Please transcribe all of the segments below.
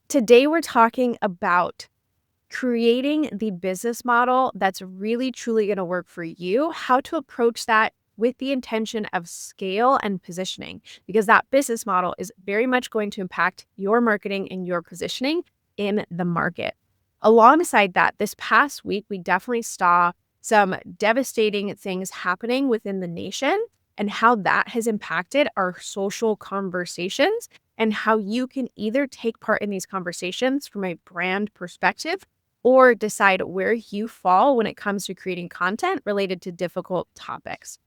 Today we're talking about creating the business model that's really truly going to work for you, how to approach that with the intention of scale and positioning, because that business model is very much going to impact your marketing and your positioning in the market. Alongside that, this past week, we definitely saw some devastating things happening within the nation and how that has impacted our social conversations and how you can either take part in these conversations from a brand perspective or decide where you fall when it comes to creating content related to difficult topics.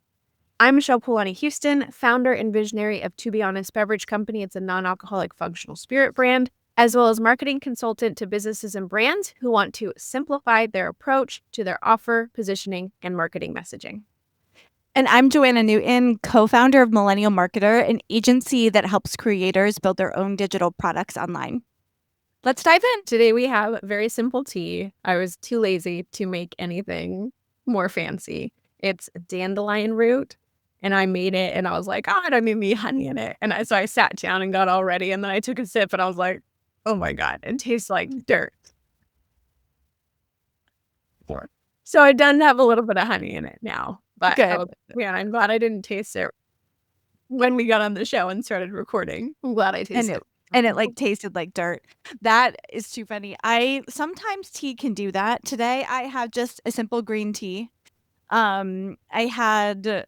I'm Michelle Polanyi Houston, founder and visionary of To Be Honest Beverage Company. It's a non-alcoholic functional spirit brand, as well as marketing consultant to businesses and brands who want to simplify their approach to their offer, positioning, and marketing messaging. And I'm Joanna Newton, co-founder of Millennial Marketer, an agency that helps creators build their own digital products online. Let's dive in. Today we have a very simple tea. I was too lazy to make anything more fancy. It's dandelion root, and I made it, and I was like, oh, I don't need honey in it. And so I sat down and got all ready, and then I took a sip, and I was like, oh my God, it tastes like dirt. So it doesn't have a little bit of honey in it now. But Good. Man, I'm glad I didn't taste it when we got on the show and started recording. I'm glad I tasted it. And it like tasted like dirt. That is too funny. Sometimes tea can do that. Today I have just a simple green tea. I had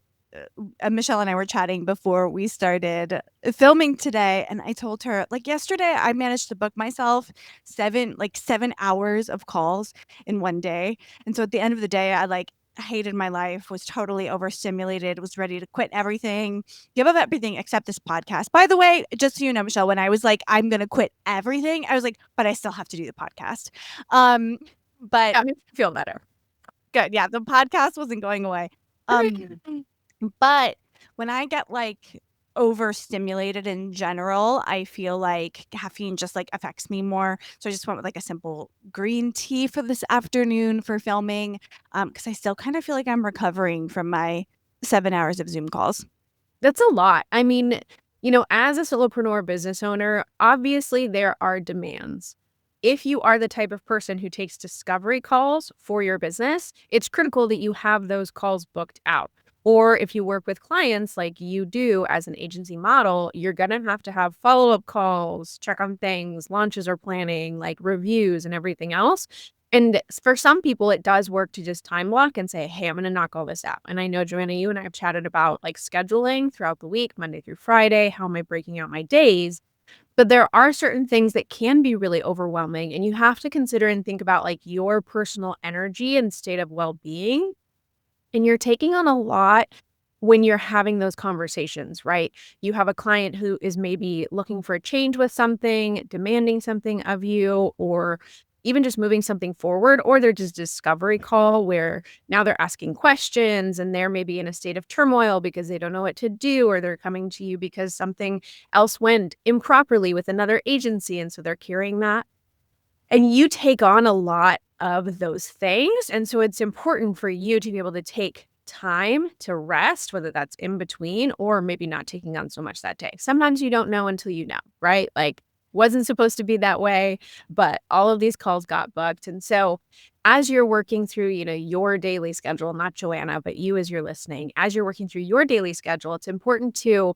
Michelle and I were chatting before we started filming today, and I told her, like, yesterday I managed to book myself 7 hours of calls in one day. And so at the end of the day, I hated my life, was totally overstimulated, was ready to quit everything, give up everything except this podcast. By the way, just so you know, Michelle, when I was like, I'm going to quit everything, I was like, but I still have to do the podcast. But I feel better. Good. Yeah. The podcast wasn't going away. But when I get like overstimulated in general, I feel like caffeine just like affects me more. So I just went with like a simple green tea for this afternoon for filming, because I still kind of feel like I'm recovering from my 7 hours of Zoom calls. That's a lot. I mean, as a solopreneur business owner, obviously there are demands. If you are the type of person who takes discovery calls for your business, it's critical that you have those calls booked out. Or if you work with clients like you do as an agency model, you're going to have follow-up calls, check on things, launches or planning, like reviews and everything else. And for some people, it does work to just time block and say, hey, I'm going to knock all this out. And I know, Joanna, you and I have chatted about like scheduling throughout the week, Monday through Friday. How am I breaking out my days? But there are certain things that can be really overwhelming, and you have to consider and think about like your personal energy and state of well-being. And you're taking on a lot when you're having those conversations, right? You have a client who is maybe looking for a change with something, demanding something of you, or even just moving something forward, or they're just discovery call where now they're asking questions and they're maybe in a state of turmoil because they don't know what to do, or they're coming to you because something else went improperly with another agency. And so they're carrying that. And you take on a lot of those things. And so it's important for you to be able to take time to rest, whether that's in between or maybe not taking on so much that day. Sometimes you don't know until you know, right? Like, wasn't supposed to be that way, but all of these calls got booked. And so as you're working through, your daily schedule, not Joanna, but you as you're listening, as you're working through your daily schedule, it's important to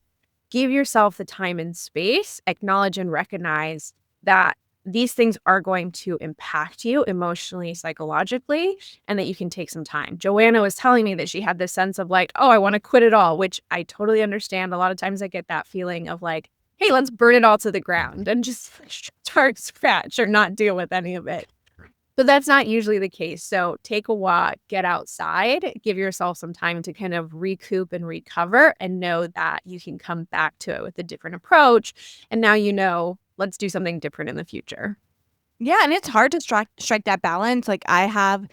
give yourself the time and space, acknowledge and recognize that these things are going to impact you emotionally, psychologically, and that you can take some time. Joanna was telling me that she had this sense of like, oh, I want to quit it all, which I totally understand. A lot of times I get that feeling of like, hey, let's burn it all to the ground and just start scratch or not deal with any of it. But that's not usually the case. So take a walk, get outside, give yourself some time to kind of recoup and recover, and know that you can come back to it with a different approach. And now let's do something different in the future. Yeah, and it's hard to strike that balance. Like, I have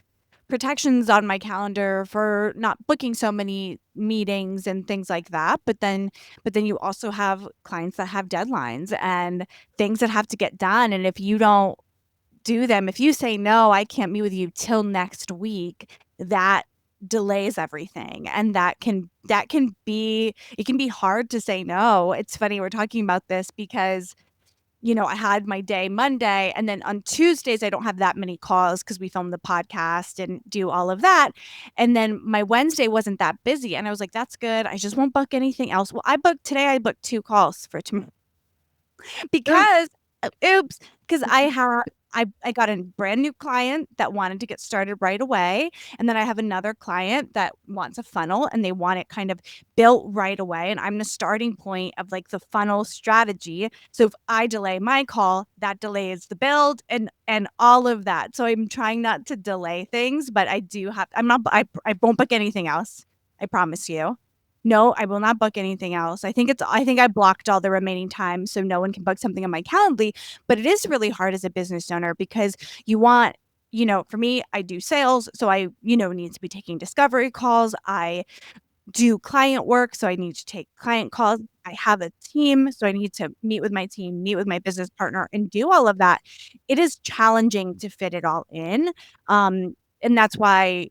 protections on my calendar for not booking so many meetings and things like that. But then you also have clients that have deadlines and things that have to get done. And if you don't do them, if you say, no, I can't meet with you till next week, that delays everything. And it can be hard to say no. It's funny we're talking about this because I had my day Monday, and then on Tuesdays, I don't have that many calls because we film the podcast and do all of that. And then my Wednesday wasn't that busy. And I was like, that's good. I just won't book anything else. Well, I booked 2 calls for tomorrow Ugh. because oops, because I got a brand new client that wanted to get started right away, and then I have another client that wants a funnel and they want it kind of built right away, and I'm the starting point of like the funnel strategy. So if I delay my call, that delays the build and all of that. So I'm trying not to delay things, but I won't book anything else. I promise you. No, I will not book anything else. I think I blocked all the remaining time so no one can book something on my Calendly, but it is really hard as a business owner because you want, for me, I do sales, so I, need to be taking discovery calls. I do client work, so I need to take client calls. I have a team, so I need to meet with my team, meet with my business partner, and do all of that. It is challenging to fit it all in. And that's why,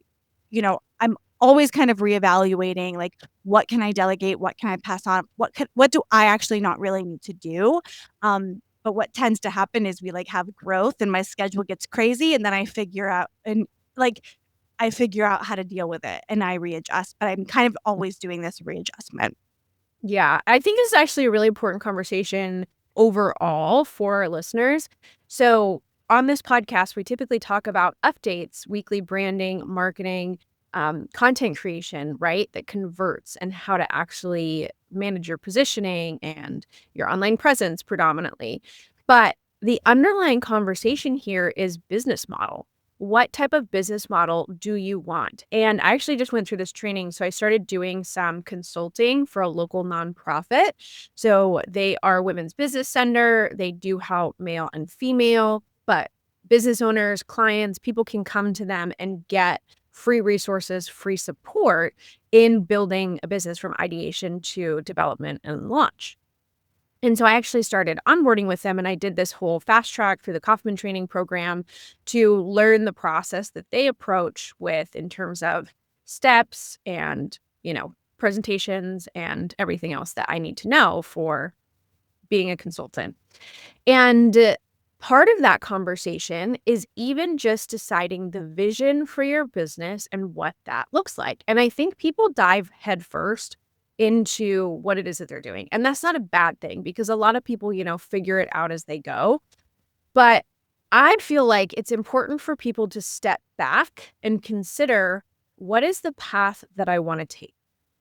I'm always kind of reevaluating like what can I delegate, what can I pass on, what do I actually not really need to do. But what tends to happen is we like have growth and my schedule gets crazy and then I figure out how to deal with it and I readjust, but I'm kind of always doing this readjustment. Yeah, I think this is actually a really important conversation overall for our listeners. So, on this podcast, we typically talk about updates, weekly branding, marketing, content creation, right? That converts and how to actually manage your positioning and your online presence predominantly. But the underlying conversation here is business model. What type of business model do you want? And I actually just went through this training. So I started doing some consulting for a local nonprofit. So they are women's business center. They do help male and female, but business owners, clients, people can come to them and get free resources, free support in building a business from ideation to development and launch. And so I actually started onboarding with them and I did this whole fast track through the Kauffman training program to learn the process that they approach with in terms of steps and, presentations and everything else that I need to know for being a consultant. And part of that conversation is even just deciding the vision for your business and what that looks like. And I think people dive headfirst into what it is that they're doing. And that's not a bad thing because a lot of people, figure it out as they go. But I feel like it's important for people to step back and consider what is the path that I want to take?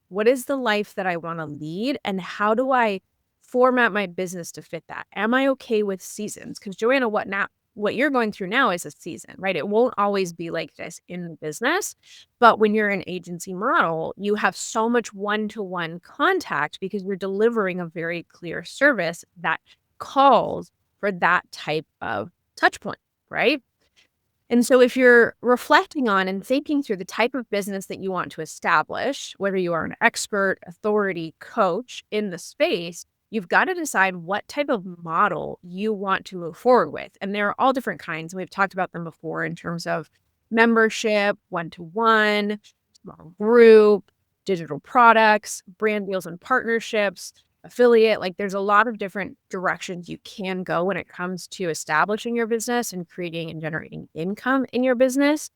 What is the life that I want to lead? And how do I format my business to fit that? Am I okay with seasons? Because Joanna, what you're going through now is a season, right? It won't always be like this in business. But when you're an agency model, you have so much one-to-one contact because you're delivering a very clear service that calls for that type of touch point, right? And so if you're reflecting on and thinking through the type of business that you want to establish, whether you are an expert, authority, coach in the space, you've got to decide what type of model you want to move forward with. And there are all different kinds. And we've talked about them before in terms of membership, one-to-one, small group, digital products, brand deals and partnerships, affiliate. Like there's a lot of different directions you can go when it comes to establishing your business and creating and generating income in your business.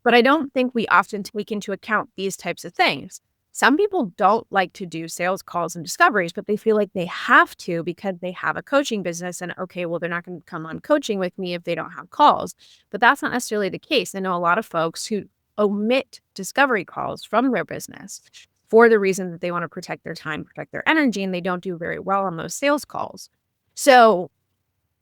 But I don't think we often take into account these types of things. Some people don't like to do sales calls and discoveries, but they feel like they have to because they have a coaching business and okay, well, they're not going to come on coaching with me if they don't have calls. But that's not necessarily the case. I know a lot of folks who omit discovery calls from their business for the reason that they want to protect their time, protect their energy, and they don't do very well on those sales calls. So,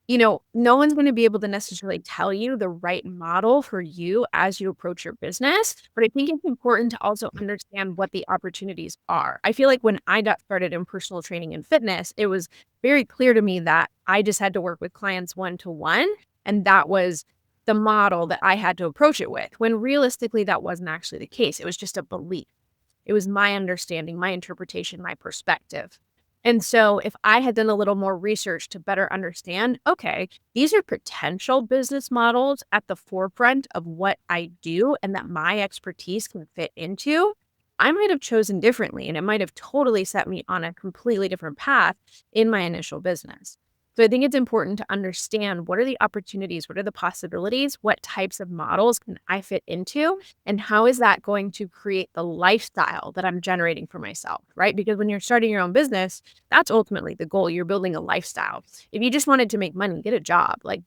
no one's going to be able to necessarily tell you the right model for you as you approach your business. But I think it's important to also understand what the opportunities are. I feel like when I got started in personal training and fitness, it was very clear to me that I just had to work with clients one-to-one. And that was the model that I had to approach it with, when realistically, that wasn't actually the case. It was just a belief. It was my understanding, my interpretation, my perspective. And so if I had done a little more research to better understand, okay, these are potential business models at the forefront of what I do and that my expertise can fit into, I might have chosen differently and it might have totally set me on a completely different path in my initial business. So I think it's important to understand, what are the opportunities, what are the possibilities, what types of models can I fit into, and how is that going to create the lifestyle that I'm generating for myself, right? Because when you're starting your own business, that's ultimately the goal. You're building a lifestyle. If you just wanted to make money, get a job. Like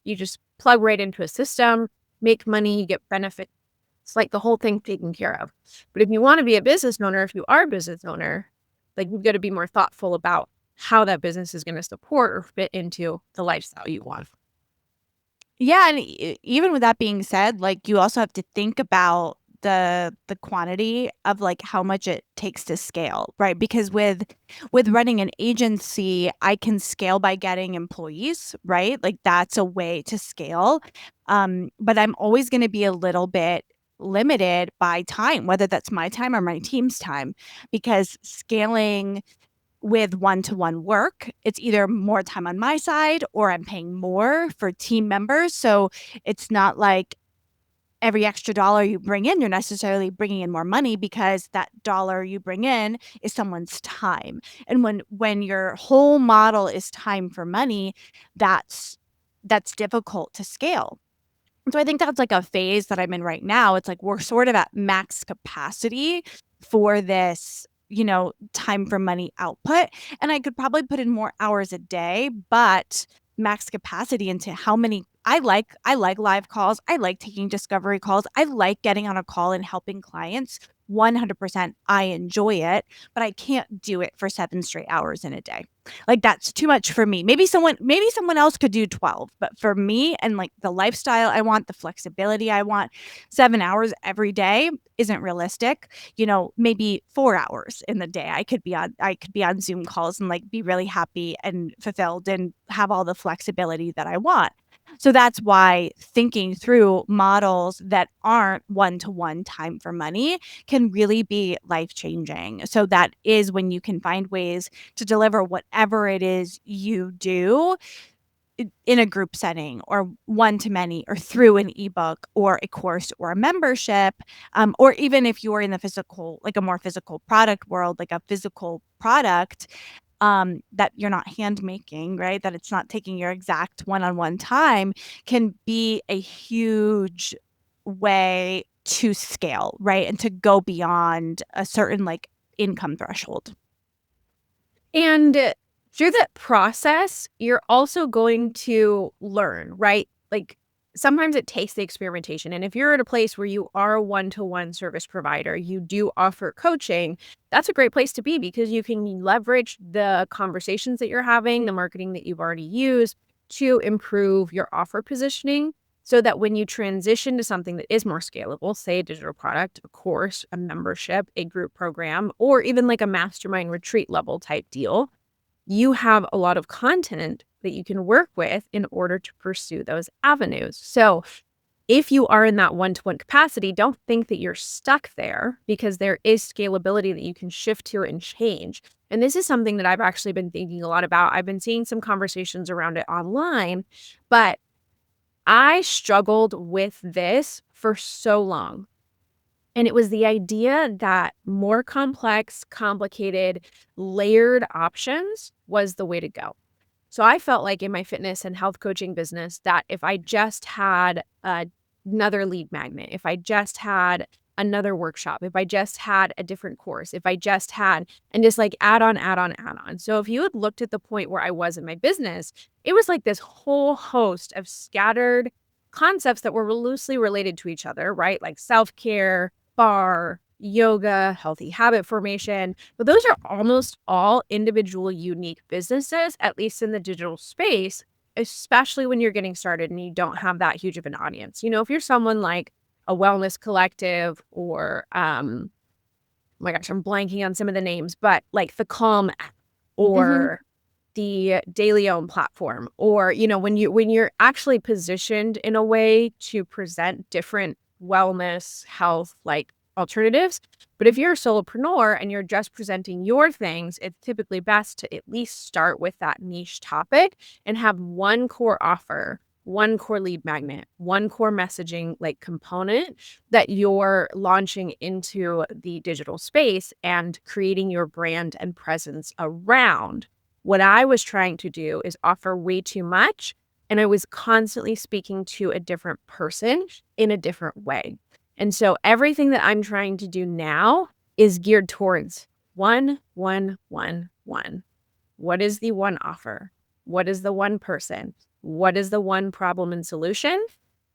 you just plug right into a system, make money, you get benefits. It's like the whole thing taken care of. But if you want to be a business owner, if you are a business owner, like, you've got to be more thoughtful about how that business is going to support or fit into the lifestyle you want. Yeah, and even with that being said, like, you also have to think about the quantity of, like, how much it takes to scale, right? Because with running an agency, I can scale by getting employees, right? Like, that's a way to scale. But I'm always gonna be a little bit limited by time, whether that's my time or my team's time, because scaling with one-to-one work, it's either more time on my side or I'm paying more for team members. So it's not like every extra dollar you bring in, you're necessarily bringing in more money, because that dollar you bring in is someone's time. And when your whole model is time for money, that's difficult to scale. So I think that's like a phase that I'm in right now. It's like we're sort of at max capacity for this, time for money output. And I could probably put in more hours a day, but max capacity into how many I like live calls. I like taking discovery calls. I like getting on a call and helping clients. 100% I enjoy it, but I can't do it for 7 straight hours in a day. Like, that's too much for me. Maybe someone else could do 12, but for me and, like, the lifestyle I want, the flexibility I want, 7 hours every day isn't realistic. Maybe 4 hours in the day I could be on Zoom calls and, like, be really happy and fulfilled and have all the flexibility that I want. So that's why thinking through models that aren't one-to-one time for money can really be life-changing. So that is when you can find ways to deliver whatever it is you do in a group setting or one to many or through an ebook or a course or a membership, or even if you're in the physical, like a more physical product world, like a physical product, that you're not hand making, right? That it's not taking your exact one-on-one time, can be a huge way to scale, right? And to go beyond a certain, like, income threshold. And through that process, you're also going to learn, right? Like, sometimes it takes the experimentation. And if you're at a place where you are a one-to-one service provider, you do offer coaching, that's a great place to be, because you can leverage the conversations that you're having, the marketing that you've already used to improve your offer positioning, so that when you transition to something that is more scalable, say a digital product, a course, a membership, a group program, or even like a mastermind retreat level type deal, you have a lot of content that you can work with in order to pursue those avenues. So if you are in that one-to-one capacity, don't think that you're stuck there, because there is scalability that you can shift to and change. And this is something that I've actually been thinking a lot about. I've been seeing some conversations around it online, but I struggled with this for so long. And it was the idea that more complex, complicated, layered options was the way to go. So I felt like in my fitness and health coaching business that if I just had another lead magnet, if I just had another workshop, if I just had a different course, if I just had, and just like add on, add on, add on. So if you had looked at the point where I was in my business, it was like this whole host of scattered concepts that were loosely related to each other, right? Like self-care, bar, yoga, healthy habit formation. But those are almost all individual, unique businesses, at least in the digital space, especially when you're getting started and you don't have that huge of an audience. If you're someone like a wellness collective or, oh my gosh, I'm blanking on some of the names, but like the Calm app Mhm. or the Daily Own platform, or, when you're actually positioned in a way to present different wellness, health, like alternatives. But if you're a solopreneur and you're just presenting your things, it's typically best to at least start with that niche topic and have one core offer, one core lead magnet, one core messaging like component that you're launching into the digital space and creating your brand and presence around. What I was trying to do is offer way too much, and I was constantly speaking to a different person in a different way. And so everything that I'm trying to do now is geared towards one, one, one, one. What is the one offer? What is the one person? What is the one problem and solution?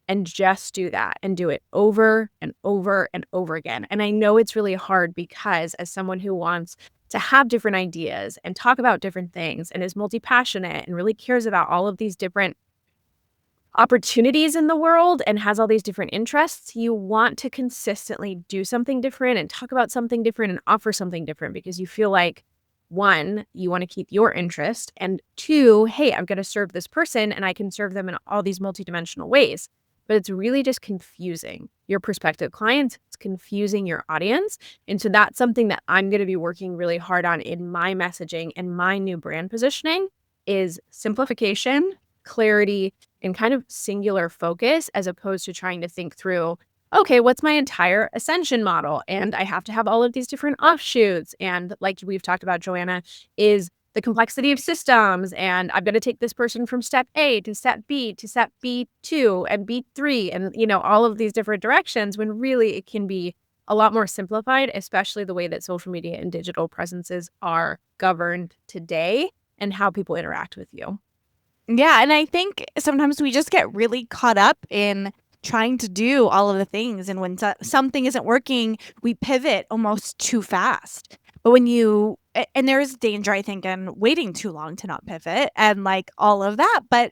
And just do that and do it over and over and over again. And I know it's really hard because as someone who wants to have different ideas and talk about different things and is multi-passionate and really cares about all of these different opportunities in the world and has all these different interests, you want to consistently do something different and talk about something different and offer something different because you feel like, one, you want to keep your interest, and two, hey, I'm going to serve this person and I can serve them in all these multidimensional ways. But it's really just confusing your prospective clients. It's confusing your audience. And so that's something that I'm going to be working really hard on in my messaging and my new brand positioning is simplification, clarity, and kind of singular focus as opposed to trying to think through, okay, what's my entire ascension model? And I have to have all of these different offshoots. And like we've talked about, Joanna, is the complexity of systems. And I'm going to take this person from step A to step B to step B2 and B3 and, all of these different directions when really it can be a lot more simplified, especially the way that social media and digital presences are governed today and how people interact with you. Yeah, and I think sometimes we just get really caught up in trying to do all of the things, and when something isn't working, we pivot almost too fast. But when you and there's danger, I think, in waiting too long to not pivot and, like, all of that, but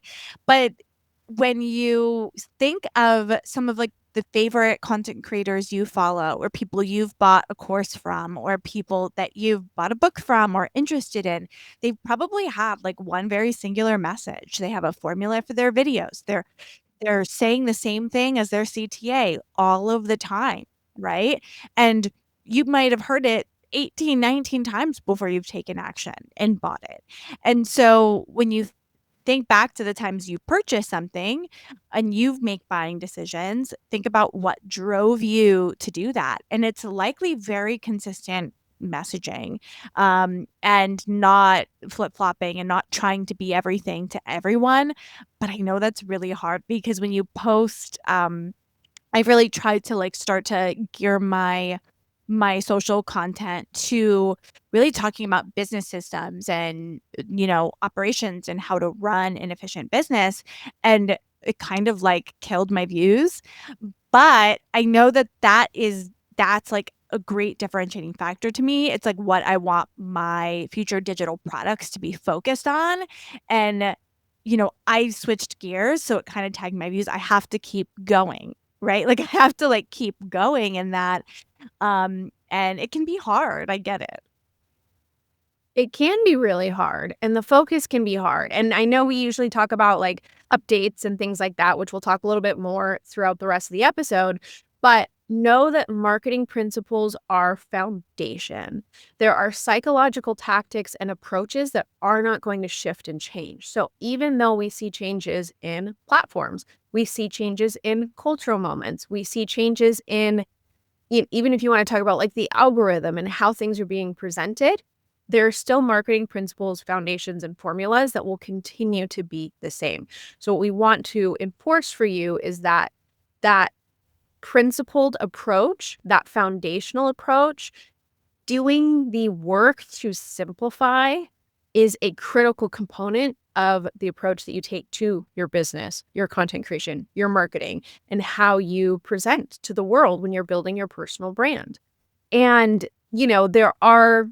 when you think of some of, like, the favorite content creators you follow or people you've bought a course from or people that you've bought a book from or interested in, they probably have, like, one very singular message. They have a formula for their videos. They're saying the same thing as their CTA all of the time, right? And you might have heard it 18, 19 times before you've taken action and bought it. And so when you think back to the times you purchased something and you've make buying decisions, think about what drove you to do that. And it's likely very consistent messaging, and not flip-flopping and not trying to be everything to everyone. But I know that's really hard because when you post, I've really tried to, like, start to gear my social content to really talking about business systems and, operations and how to run an efficient business, and it kind of, like, killed my views, but I know that that's, like, a great differentiating factor to me. It's, like, what I want my future digital products to be focused on, and, I switched gears, so it kinda tagged my views. I have to keep going, right? Like, I have to, like, keep going in that, and it can be hard, I get it. It can be really hard, and the focus can be hard, and I know we usually talk about, like, updates and things like that, which we'll talk a little bit more throughout the rest of the episode, but know that marketing principles are foundation. There are psychological tactics and approaches that are not going to shift and change. So even though we see changes in platforms, we see changes in cultural moments, we see changes in even if you wanna talk about, like, the algorithm and how things are being presented, there are still marketing principles, foundations, and formulas that will continue to be the same. So what we want to enforce for you is that principled approach, that foundational approach, doing the work to simplify is a critical component of the approach that you take to your business, your content creation, your marketing, and how you present to the world when you're building your personal brand. And, there are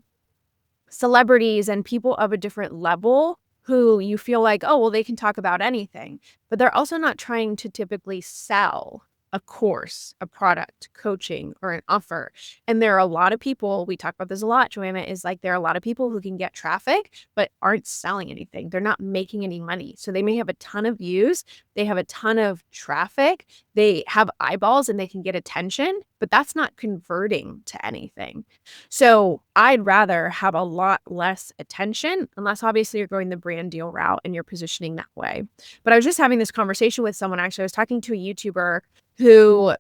celebrities and people of a different level who you feel like, oh, well, they can talk about anything, but they're also not trying to typically sell a course, a product, coaching, or an offer. And there are a lot of people, we talk about this a lot, Joanna, is like there are a lot of people who can get traffic, but aren't selling anything. They're not making any money. So they may have a ton of views, they have a ton of traffic, they have eyeballs and they can get attention, but that's not converting to anything. So I'd rather have a lot less attention, unless obviously you're going the brand deal route and you're positioning that way. But I was just having this conversation with someone, actually. I was talking to a YouTuber who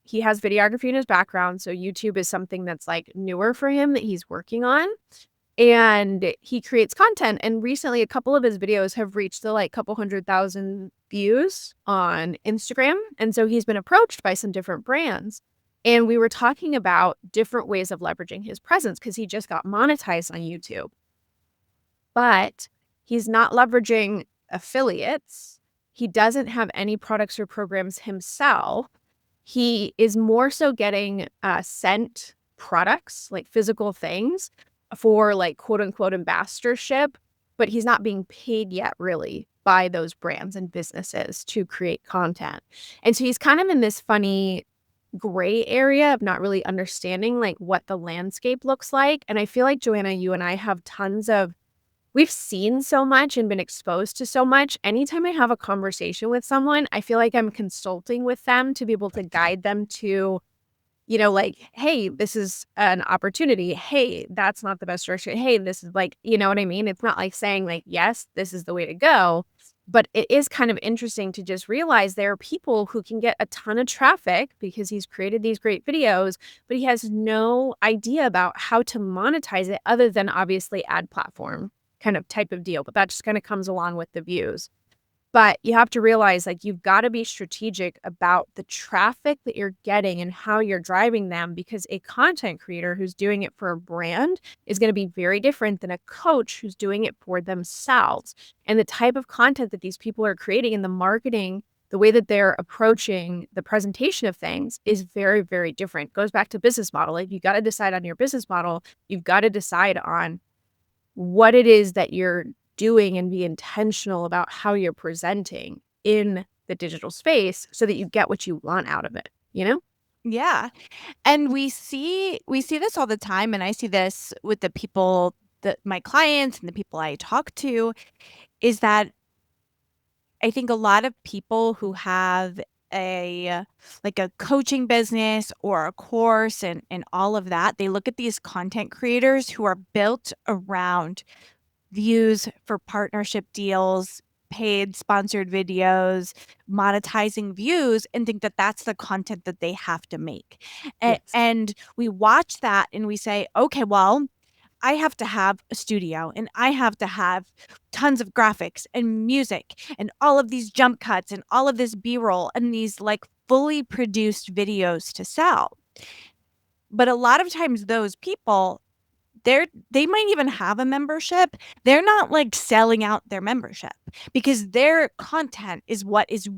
he has videography in his background. So YouTube is something that's like newer for him that he's working on. And he creates content. And recently, a couple of his videos have reached the like couple 100,000 views on Instagram. And so he's been approached by some different brands. And we were talking about different ways of leveraging his presence because he just got monetized on YouTube. But he's not leveraging affiliates. He doesn't have any products or programs himself. He is more so getting sent products, like physical things for like quote unquote ambassadorship, but he's not being paid yet really by those brands and businesses to create content. And so he's kind of in this funny gray area of not really understanding like what the landscape looks like. And I feel like Joanna, you and I have tons of we've seen so much and been exposed to so much. Anytime I have a conversation with someone, I feel like I'm consulting with them to be able to guide them to, like, hey, this is an opportunity. Hey, that's not the best direction. Hey, this is like, you know what I mean? It's not like saying like, yes, this is the way to go. But it is kind of interesting to just realize there are people who can get a ton of traffic because he's created these great videos, but he has no idea about how to monetize it other than obviously ad platform kind of type of deal. But that just kind of comes along with the views. But you have to realize, like, you've got to be strategic about the traffic that you're getting and how you're driving them, because a content creator who's doing it for a brand is going to be very different than a coach who's doing it for themselves. And the type of content that these people are creating and the marketing, the way that they're approaching the presentation of things is very, very different. Goes back to business model. Like, you got to decide on your business model. You've got to decide on what it is that you're doing and be intentional about how you're presenting in the digital space so that you get what you want out of it, you know? Yeah. And we see this all the time, and I see this with the people that my clients and the people I talk to, is that I think a lot of people who have a like a coaching business or a course and all of that, they look at these content creators who are built around views for partnership deals, paid sponsored videos, monetizing views, and think that that's the content that they have to make. Yes. And we watch that and we say, okay, well, I have to have a studio and I have to have tons of graphics and music and all of these jump cuts and all of this B-roll and these like fully produced videos to sell. But a lot of times those people, they might even have a membership. They're not, like, selling out their membership because their content is what is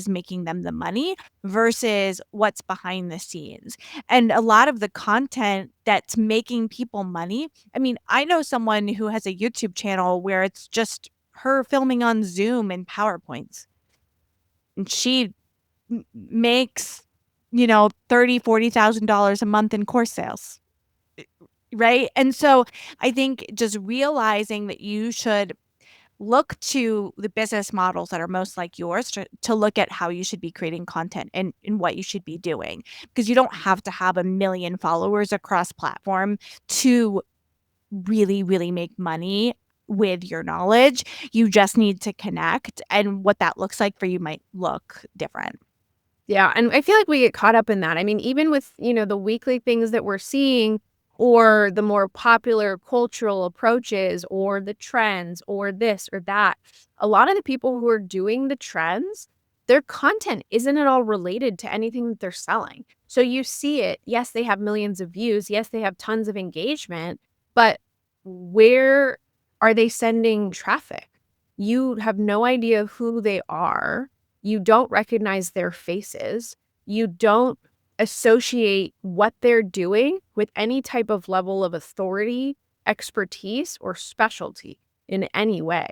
making them the money versus what's behind the scenes. And a lot of the content that's making people money, I mean, I know someone who has a YouTube channel where it's just her filming on Zoom and PowerPoints, and she makes, $30,000-$40,000 a month in course sales. Right? And so I think just realizing that you should look to the business models that are most like yours to look at how you should be creating content and what you should be doing. Because you don't have to have a million followers across platform to really, really make money with your knowledge. You just need to connect, and what that looks like for you might look different. Yeah, and I feel like we get caught up in that. I mean, even with, the weekly things that we're seeing or the more popular cultural approaches or the trends or this or that, a lot of the people who are doing the trends, their content isn't at all related to anything that they're selling. So you see it. Yes, they have millions of views. Yes, they have tons of engagement, but where are they sending traffic? You have no idea who they are. You don't recognize their faces. You don't associate what they're doing with any type of level of authority, expertise, or specialty in any way.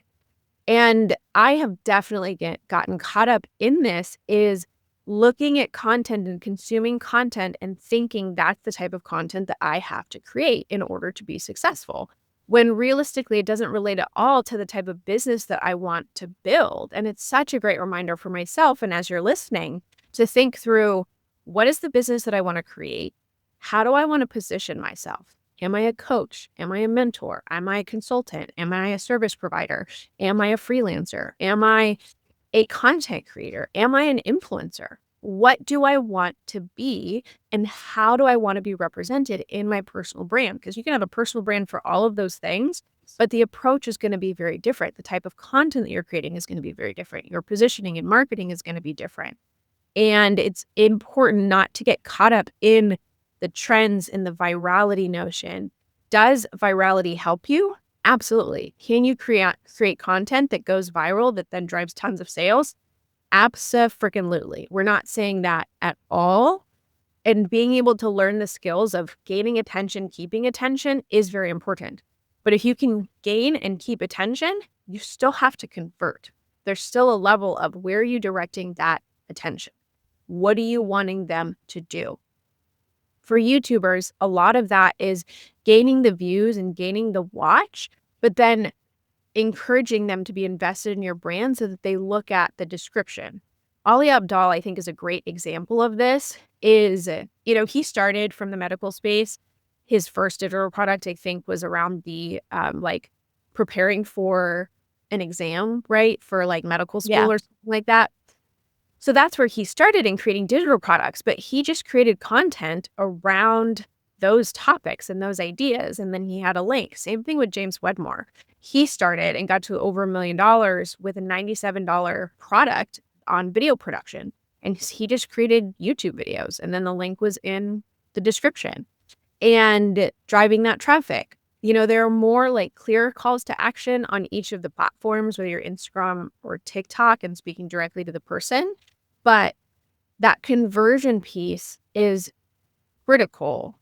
And I have definitely gotten caught up in this is looking at content and consuming content and thinking that's the type of content that I have to create in order to be successful. When realistically, it doesn't relate at all to the type of business that I want to build. And it's such a great reminder for myself. And as you're listening, to think through what is the business that I want to create? How do I want to position myself? Am I a coach? Am I a mentor? Am I a consultant? Am I a service provider? Am I a freelancer? Am I a content creator? Am I an influencer? what do I want to be and how do I want to be represented in my personal brand? Because you can have a personal brand for all of those things, but the approach is going to be very different. The type of content that you're creating is going to be very different. Your positioning and marketing is going to be different. And it's important not to get caught up in the trends and the virality notion. Does virality help you? Absolutely. Can you create content that goes viral that then drives tons of sales? Abso-freaking-lutely. We're not saying that at all. And being able to learn the skills of gaining attention, keeping attention is very important. But if you can gain and keep attention, you still have to convert. There's still a level of where are you directing that attention? What are you wanting them to do? For YouTubers, a lot of that is gaining the views and gaining the watch, but then encouraging them to be invested in your brand so that they look at the description. Ali Abdaal, I think, is a great example of this. He started from the medical space. His first digital product, I think, was around the preparing for an exam, right? For like medical Yeah. school or something like that. So that's where he started in creating digital products, but he just created content around those topics and those ideas. And then he had a link. Same thing with James Wedmore. He started and got to over $1 million with a $97 product on video production. And he just created YouTube videos. And then the link was in the description and driving that traffic. There are more like clear calls to action on each of the platforms, whether you're Instagram or TikTok and speaking directly to the person. But that conversion piece is critical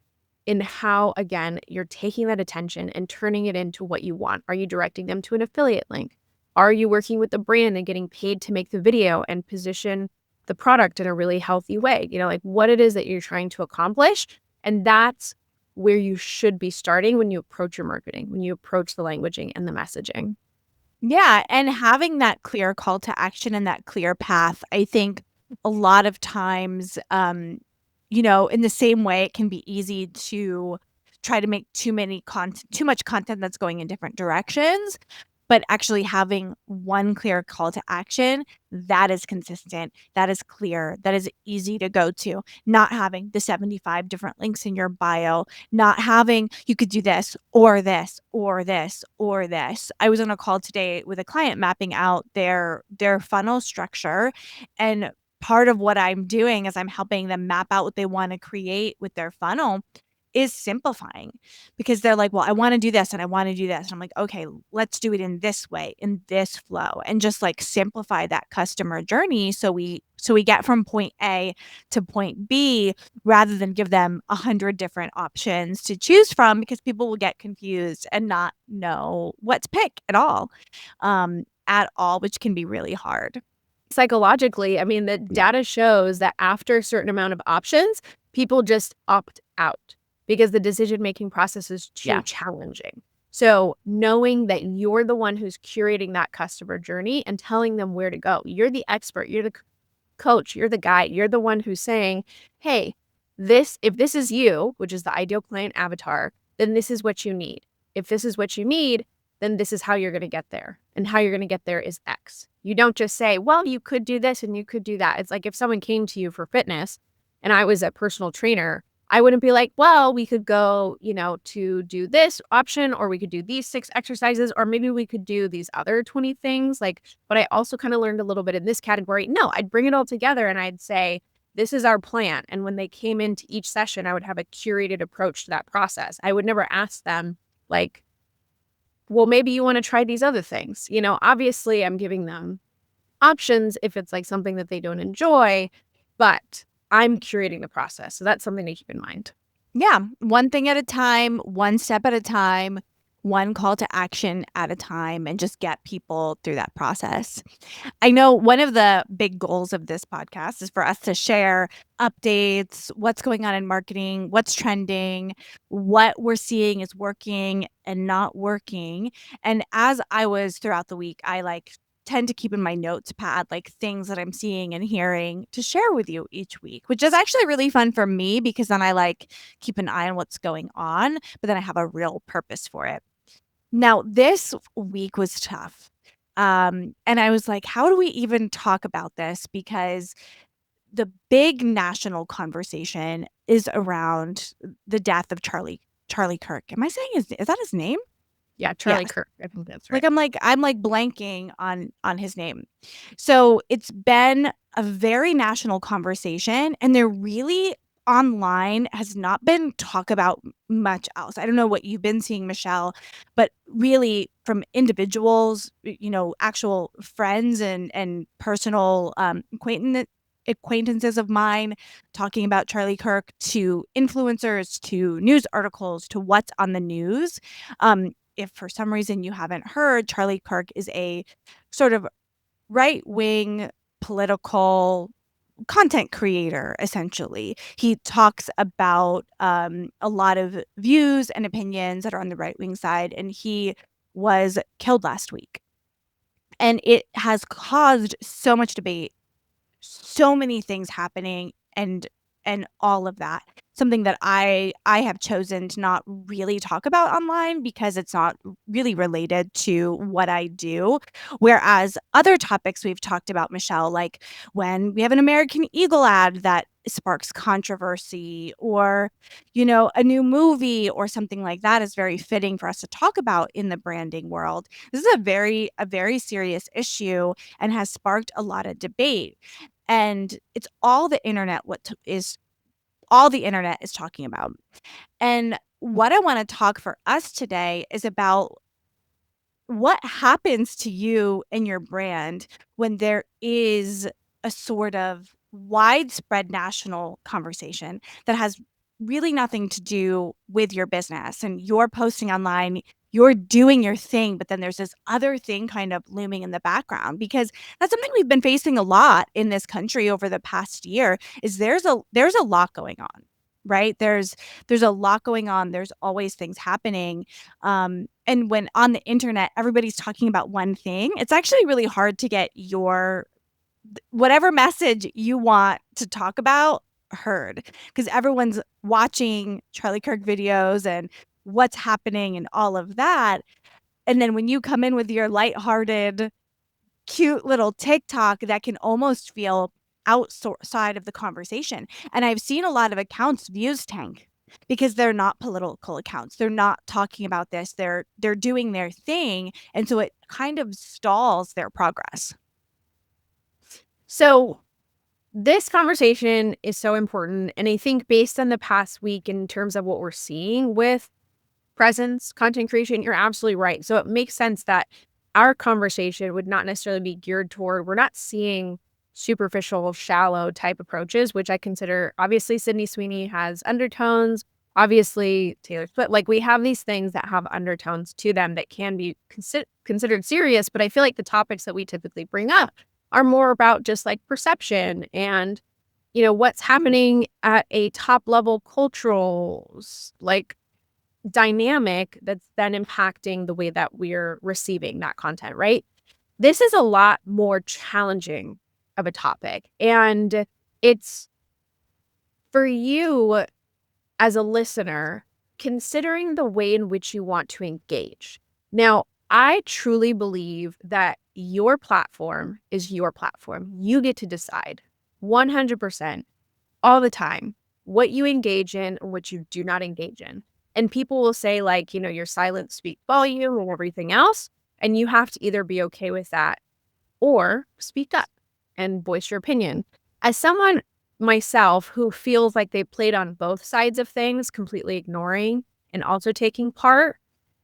in how, again, you're taking that attention and turning it into what you want. Are you directing them to an affiliate link? Are you working with the brand and getting paid to make the video and position the product in a really healthy way? Like what it is that you're trying to accomplish. And that's where you should be starting when you approach your marketing, when you approach the languaging and the messaging. Yeah, and having that clear call to action and that clear path, I think a lot of times, in the same way, it can be easy to try to make too much content that's going in different directions. But actually having one clear call to action that is consistent, that is clear, that is easy to go to, not having the 75 different links in your bio, not having you could do this or this or this or this. I was on a call today with a client mapping out their funnel structure, and part of what I'm doing is I'm helping them map out what they want to create with their funnel is simplifying, because they're like, well, I want to do this and I want to do this. And I'm like, okay, let's do it in this way, in this flow, and just like simplify that customer journey. So we get from point A to point B rather than give them 100 different options to choose from, because people will get confused and not know what to pick at all, which can be really hard. Psychologically, I mean, the data shows that after a certain amount of options, people just opt out because the decision-making process is too challenging. So knowing that you're the one who's curating that customer journey and telling them where to go, you're the expert, you're the coach, you're the guide, you're the one who's saying, hey, if this is you, which is the ideal client avatar, then this is what you need. If this is what you need, then this is how you're going to get there. And how you're going to get there is X. You don't just say, well, you could do this and you could do that. It's like if someone came to you for fitness and I was a personal trainer, I wouldn't be like, well, we could go, to do this option, or we could do these 6 exercises, or maybe we could do these other 20 things. But I also kind of learned a little bit in this category. No, I'd bring it all together and I'd say, this is our plan. And when they came into each session, I would have a curated approach to that process. I would never ask them like, well, maybe you want to try these other things. Obviously I'm giving them options if it's like something that they don't enjoy, but I'm curating the process. So that's something to keep in mind. Yeah, one thing at a time, one step at a time, one call to action at a time, and just get people through that process. I know one of the big goals of this podcast is for us to share updates, what's going on in marketing, what's trending, what we're seeing is working and not working. And as I was throughout the week, I tend to keep in my notes pad things that I'm seeing and hearing to share with you each week, which is actually really fun for me, because then I keep an eye on what's going on, but then I have a real purpose for it. Now, this week was tough. And I was like, how do we even talk about this? Because the big national conversation is around the death of Charlie Kirk. Am I saying is that his name? Yeah, Charlie Yes. Kirk. I think that's Like, right. I'm blanking on his name. So, it's been a very national conversation, and there really online has not been talk about much else. I don't know what you've been seeing, Michelle, but really from individuals, actual friends and personal, acquaintances of mine talking about Charlie Kirk, to influencers, to news articles, to what's on the news. If for some reason you haven't heard, Charlie Kirk is a sort of right-wing political content creator, essentially. He talks about a lot of views and opinions that are on the right-wing side, and he was killed last week. And it has caused so much debate, so many things happening, and all of that. Something that I have chosen to not really talk about online because it's not really related to what I do. Whereas other topics we've talked about, Michelle, like when we have an American Eagle ad that sparks controversy, or a new movie or something like that, is very fitting for us to talk about in the branding world. This is a very serious issue and has sparked a lot of debate. And it's all the internet all the internet is talking about. And what I want to talk for us today is about what happens to you and your brand when there is a sort of widespread national conversation that has really nothing to do with your business, and you're posting online, you're doing your thing, but then there's this other thing kind of looming in the background, because that's something we've been facing a lot in this country over the past year. Is there's a lot going on, right? There's a lot going on. There's always things happening. And when on the internet, everybody's talking about one thing, it's actually really hard to get your whatever message you want to talk about heard, because everyone's watching Charlie Kirk videos and what's happening and all of that. And then when you come in with your lighthearted, cute little TikTok, that can almost feel outside of the conversation. And I've seen a lot of accounts views tank because they're not political accounts. They're not talking about this. They're doing their thing, and so it kind of stalls their progress. So this conversation is so important. And I think based on the past week, in terms of what we're seeing with presence, content creation, you're absolutely right. So it makes sense that our conversation would not necessarily be geared toward, we're not seeing superficial, shallow type approaches, which I consider, obviously, Sydney Sweeney has undertones. Obviously, Taylor Swift, like, we have these things that have undertones to them that can be considered serious. But I feel like the topics that we typically bring up are more about just like perception and, what's happening at a top level cultural, like, dynamic that's then impacting the way that we're receiving that content, right? This is a lot more challenging of a topic. And it's for you as a listener, considering the way in which you want to engage. Now, I truly believe that your platform is your platform. You get to decide 100% all the time what you engage in and what you do not engage in. And people will say, like, your silence speaks volume and everything else. And you have to either be okay with that or speak up and voice your opinion. As someone myself who feels like they played on both sides of things, completely ignoring and also taking part,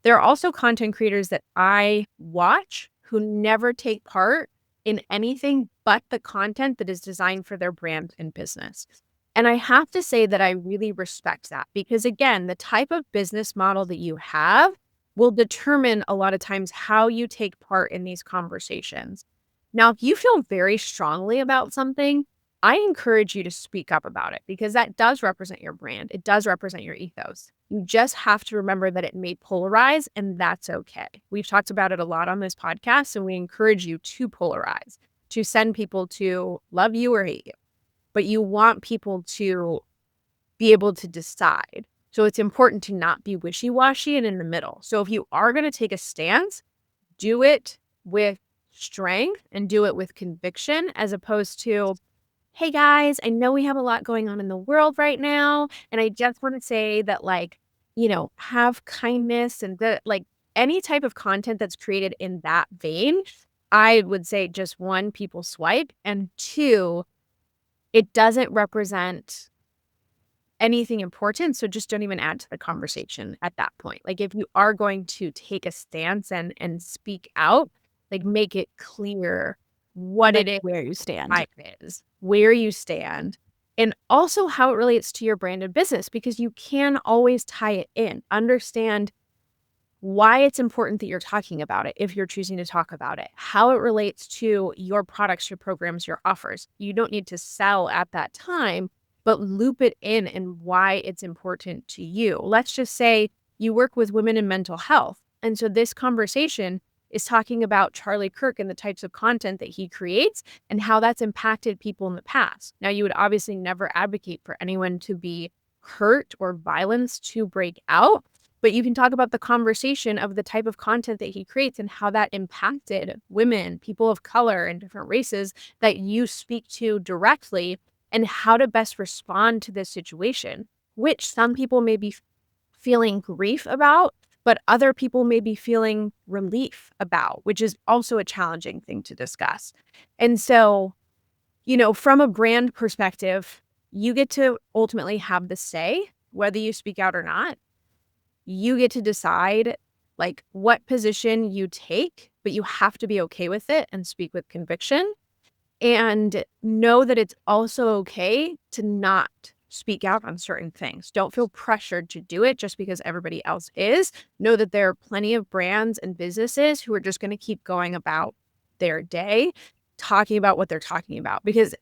there are also content creators that I watch who never take part in anything but the content that is designed for their brand and business. And I have to say that I really respect that, because, again, the type of business model that you have will determine a lot of times how you take part in these conversations. Now, if you feel very strongly about something, I encourage you to speak up about it, because that does represent your brand. It does represent your ethos. You just have to remember that it may polarize, and that's okay. We've talked about it a lot on this podcast, and we encourage you to polarize, to send people to love you or hate you. But you want people to be able to decide. So it's important to not be wishy-washy and in the middle. So if you are going to take a stance, do it with strength and do it with conviction, as opposed to hey guys, I know we have a lot going on in the world right now. And I just want to say that, like, have kindness and any type of content that's created in that vein, I would say just one, people swipe, and two, it doesn't represent anything important. So just don't even add to the conversation at that point. Like, if you are going to take a stance and speak out, like, make it clear what Like it is, where you stand. why it is, where you stand, and also how it relates to your branded business, because you can always tie it in. Understand why it's important that you're talking about it if you're choosing to talk about it, how it relates to your products, your programs, your offers. You don't need to sell at that time, but loop it in and why it's important to you. Let's just say you work with women in mental health. And so this conversation is talking about Charlie Kirk and the types of content that he creates and how that's impacted people in the past. Now, you would obviously never advocate for anyone to be hurt or violence to break out, but you can talk about the conversation of the type of content that he creates and how that impacted women, people of color, and different races that you speak to directly, and how to best respond to this situation, which some people may be feeling grief about, but other people may be feeling relief about, which is also a challenging thing to discuss. And so, from a brand perspective, you get to ultimately have the say, whether you speak out or not. You get to decide, like, what position you take, but you have to be okay with it and speak with conviction, and know that it's also okay to not speak out on certain things. Don't feel pressured to do it just because everybody else is. Know that there are plenty of brands and businesses who are just going to keep going about their day talking about what they're talking about, because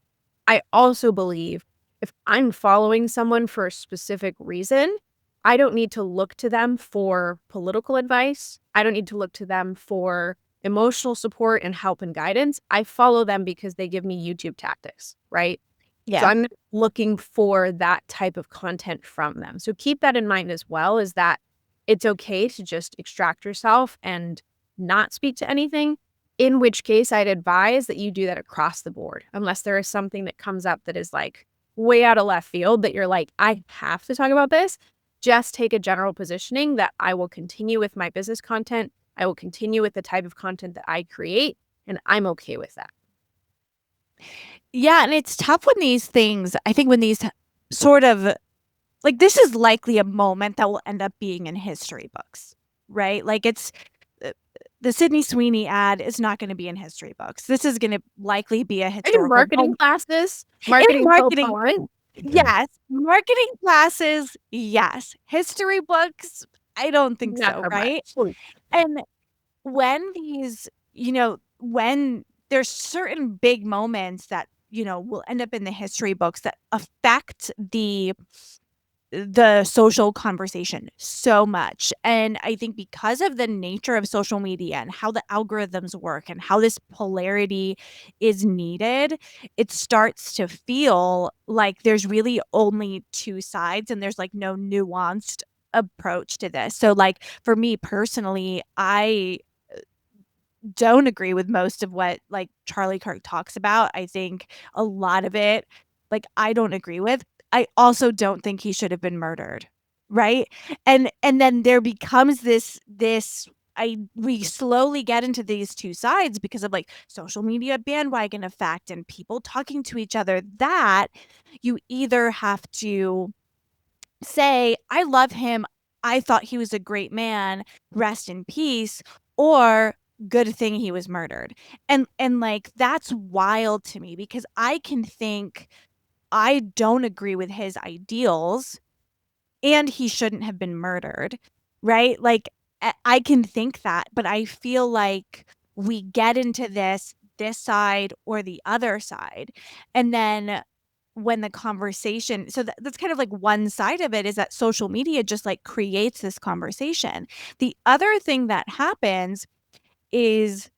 I also believe if I'm following someone for a specific reason, I don't need to look to them for political advice. I don't need to look to them for emotional support and help and guidance. I follow them because they give me YouTube tactics, right? So Yeah. I'm not looking for that type of content from them. So keep that in mind as well, is that it's okay to just extract yourself and not speak to anything, in which case I'd advise that you do that across the board, unless there is something that comes up that is like way out of left field that you're like, I have to talk about this. Just take a general positioning that I will continue with my business content. I will continue with the type of content that I create, and I'm okay with that. Yeah, and it's tough when these things I think when these sort of like, this is likely a moment that will end up being in history books, right? Like, it's uh, the Sydney Sweeney ad is not gonna be in history books. This is gonna likely be a In historical marketing moment. classes, In marketing marketing, 101. yes. Marketing classes, yes. History books, I don't think so, Never right? mind. And when these, when there's certain big moments that, will end up in the history books that affect the social conversation so much. And I think because of the nature of social media and how the algorithms work and how this polarity is needed, it starts to feel like there's really only two sides and there's like no nuanced approach to this. So like for me personally, I don't agree with most of what, like, Charlie Kirk talks about. I think a lot of it, like, I don't agree with. I also don't think he should have been murdered, right? And then there becomes this I we slowly get into these two sides because of, like, social media bandwagon effect and people talking to each other that you either have to say, "I love him. I thought he was a great man. Rest in peace," or "Good thing he was murdered." And like that's wild to me because I can think I don't agree with his ideals and he shouldn't have been murdered, right? Like I can think that, but I feel like we get into this side or the other side. And then when the conversation so that's kind of like one side of it is that social media just like creates this conversation. The other thing that happens is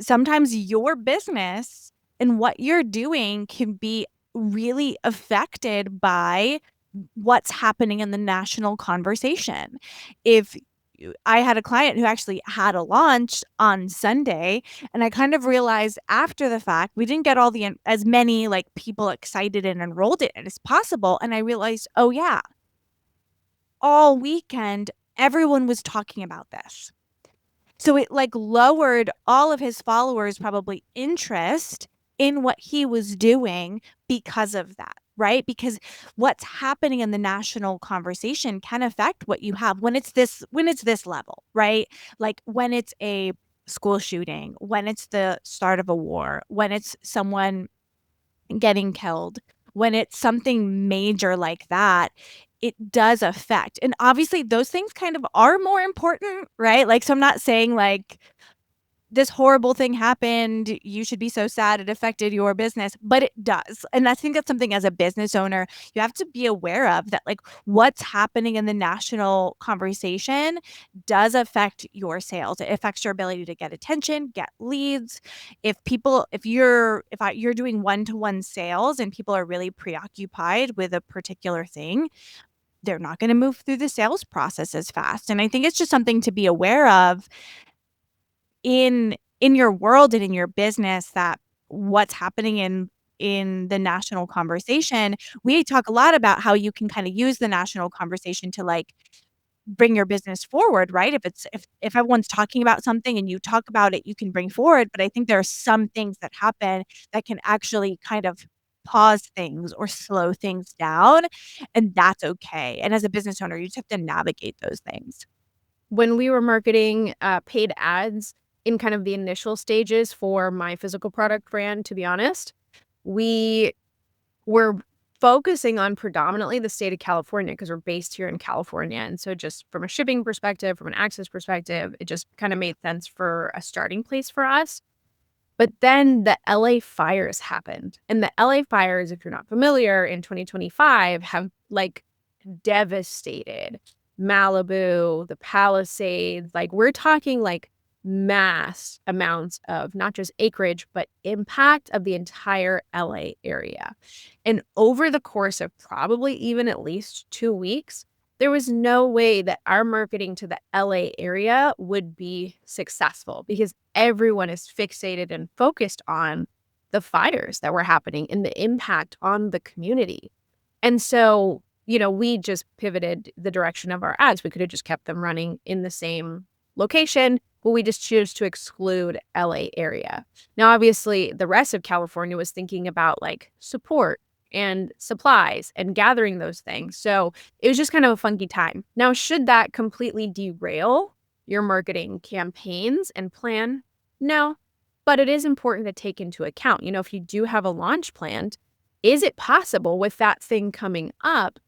sometimes your business and what you're doing can be really affected by what's happening in the national conversation. If I had a client who actually had a launch on Sunday, and I kind of realized after the fact, we didn't get all the as many, like, people excited and enrolled in it as possible, and I realized, "Oh, yeah, all weekend, everyone was talking about this." So it, like, lowered all of his followers' probably interest in what he was doing because of that, right? Because what's happening in the national conversation can affect what you have when it's this level, right? Like, when it's a school shooting, when it's the start of a war, when it's someone getting killed, when it's something major like that, it does affect, and obviously those things kind of are more important, right? Like, so I'm not saying, like, this horrible thing happened, you should be so sad it affected your business, but it does. And I think that's something as a business owner, you have to be aware of that, like, what's happening in the national conversation does affect your sales. It affects your ability to get attention, get leads. If you're doing one-to-one sales and people are really preoccupied with a particular thing, they're not going to move through the sales process as fast. And I think it's just something to be aware of in your world and in your business, that what's happening in the national conversation. We talk a lot about how you can kinda use the national conversation to, like, bring your business forward, right? If everyone's talking about something and you talk about it, you can bring forward, but I think there are some things that happen that can actually kind of pause things or slow things down, and that's okay. And as a business owner, you just have to navigate those things. When we were marketing, paid ads in kind of the initial stages for my physical product brand, to be honest, we were focusing on predominantly the state of California because 'cause we're based here in California, and so just from a shipping perspective, from an access perspective, it just kinda made sense for a starting place for us. But then the LA fires happened, and the LA fires, if you're not familiar, in 2025 have, like, devastated Malibu, the Palisades, like, we're talking, like, mass amounts of not just acreage, but impact of the entire LA area. And over the course of probably even at least 2 weeks, there was no way that our marketing to the LA area would be successful because everyone is fixated and focused on the fires that were happening and the impact on the community. And so, we just pivoted the direction of our ads. We could have just kept them running in the same location, but we just choose to exclude LA area. Now, obviously, the rest of California was thinking about like support and supplies and gathering those things. So it was just kind of a funky time. Now, should that completely derail your marketing campaigns and plan? No, but it is important to take into account. If you do have a launch planned, is it possible with that thing coming up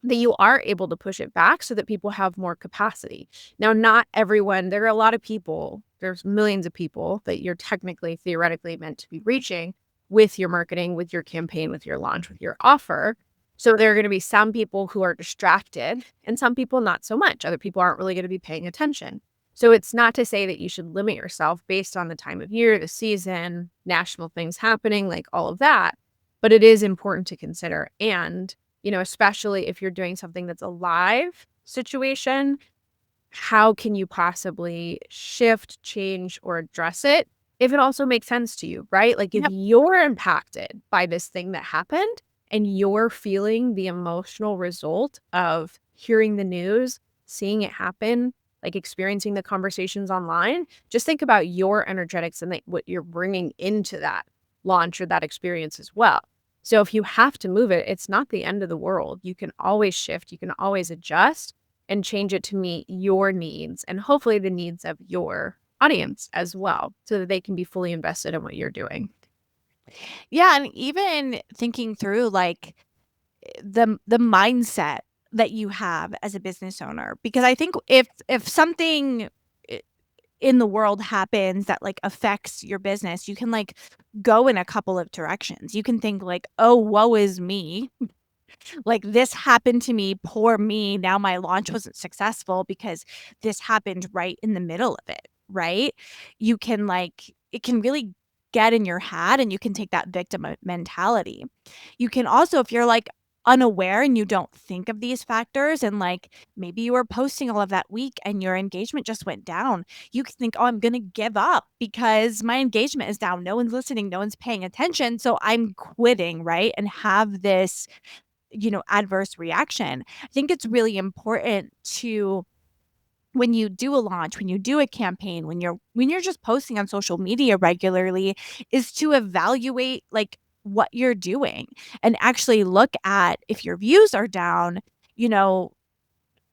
that you are able to push it back so that people have more capacity? Now, not everyone, there are a lot of people, there's millions of people that you're technically, theoretically meant to be reaching with your marketing, with your campaign, with your launch, with your offer. So there are going to be some people who are distracted and some people not so much. Other people aren't really going to be paying attention. So it's not to say that you should limit yourself based on the time of year, the season, national things happening, like all of that. But it is important to consider. And especially if you're doing something that's a live situation, how can you possibly shift, change, or address it if it also makes sense to you, right? Like if Yep. you're impacted by this thing that happened and you're feeling the emotional result of hearing the news, seeing it happen, like experiencing the conversations online, just think about your energetics and what you're bringing into that launch or that experience as well. So if you have to move it, it's not the end of the world. You can always shift, you can always adjust and change it to meet your needs and hopefully the needs of your audience as well, so that they can be fully invested in what you're doing. Yeah, and even thinking through, like, the mindset that you have as a business owner, because I think if something I in the world happens that, like, affects your business, you can, like, go in a couple of directions. You can think like, "Oh, woe is me. Like, this happened to me, poor me. Now my launch wasn't successful because this happened right in the middle of it," right? You can, like, it can really get in your head and you can take that victim mentality. You can also, if you're like, unaware and you don't think of these factors, and like maybe you were posting all of that week and your engagement just went down, you could think, oh, I'm going to give up because my engagement is down. No one's listening. No one's paying attention. So I'm quitting, right? And have this, adverse reaction. I think it's really important to, when you do a launch, when you do a campaign, when you're just posting on social media regularly, is to evaluate like what you're doing and actually look at, if your views are down, you know,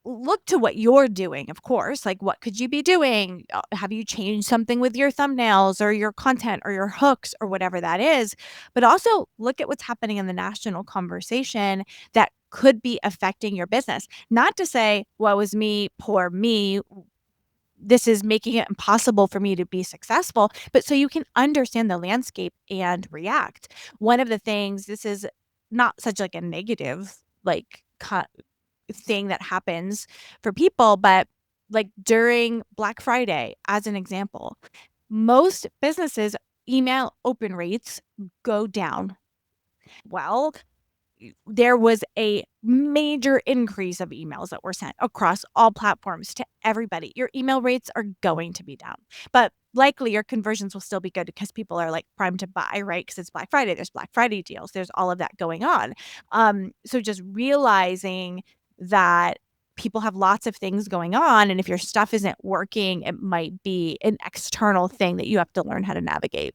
look to what you're doing, of course. Like, what could you be doing? Have you changed something with your thumbnails or your content or your hooks or whatever that is? But also look at what's happening in the national conversation that could be affecting your business. Not to say, woe is me, poor me. This is making it impossible for me to be successful, but so you can understand the landscape and react. One of the things, this is not such like a negative, like thing that happens for people, but like during Black Friday, as an example, most businesses email open rates go down. Well, there was a major increase of emails that were sent across all platforms to everybody. Your email rates are going to be down, but likely your conversions will still be good because people are like primed to buy, right? Because it's Black Friday, there's Black Friday deals, there's all of that going on. So just realizing that people have lots of things going on, and if your stuff isn't working, it might be an external thing that you have to learn how to navigate.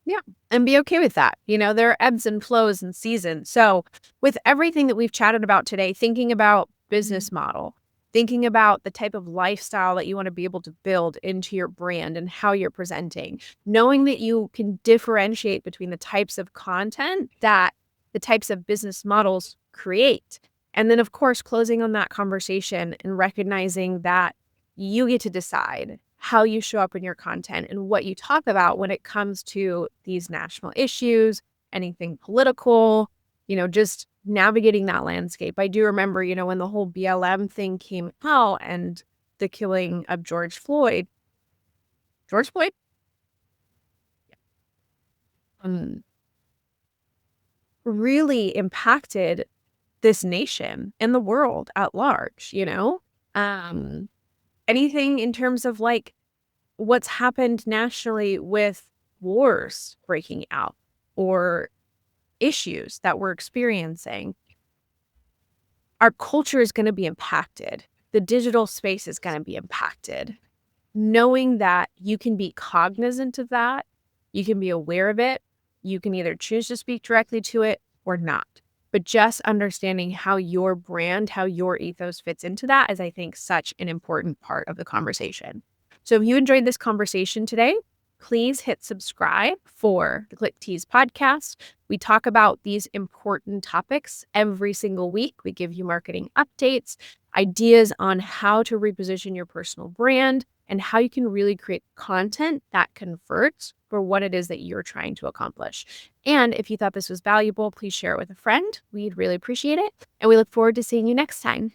Yeah, and be okay with that. There are ebbs and flows and seasons. So, with everything that we've chatted about today, thinking about business model, thinking about the type of lifestyle that you want to be able to build into your brand and how you're presenting, knowing that you can differentiate between the types of content that the types of business models create. And then, of course, closing on that conversation and recognizing that you get to decide how you show up in your content and what you talk about when it comes to these national issues, anything political, just navigating that landscape. I do remember, when the whole BLM thing came out and the killing of George Floyd. George Floyd? Um, really impacted this nation and the world at large. Um, Anything in terms of like what's happened nationally with wars breaking out or issues that we're experiencing, our culture is going to be impacted. The digital space is going to be impacted. Knowing that you can be cognizant of that, you can be aware of it, you can either choose to speak directly to it or not. But just understanding how your brand, how your ethos fits into that is, I think, such an important part of the conversation. So if you enjoyed this conversation today, please hit subscribe for the Click Tease podcast. We talk about these important topics every single week. We give you marketing updates, ideas on how to reposition your personal brand, and how you can really create content that converts for what it is that you're trying to accomplish. And if you thought this was valuable, please share it with a friend. We'd really appreciate it. And we look forward to seeing you next time.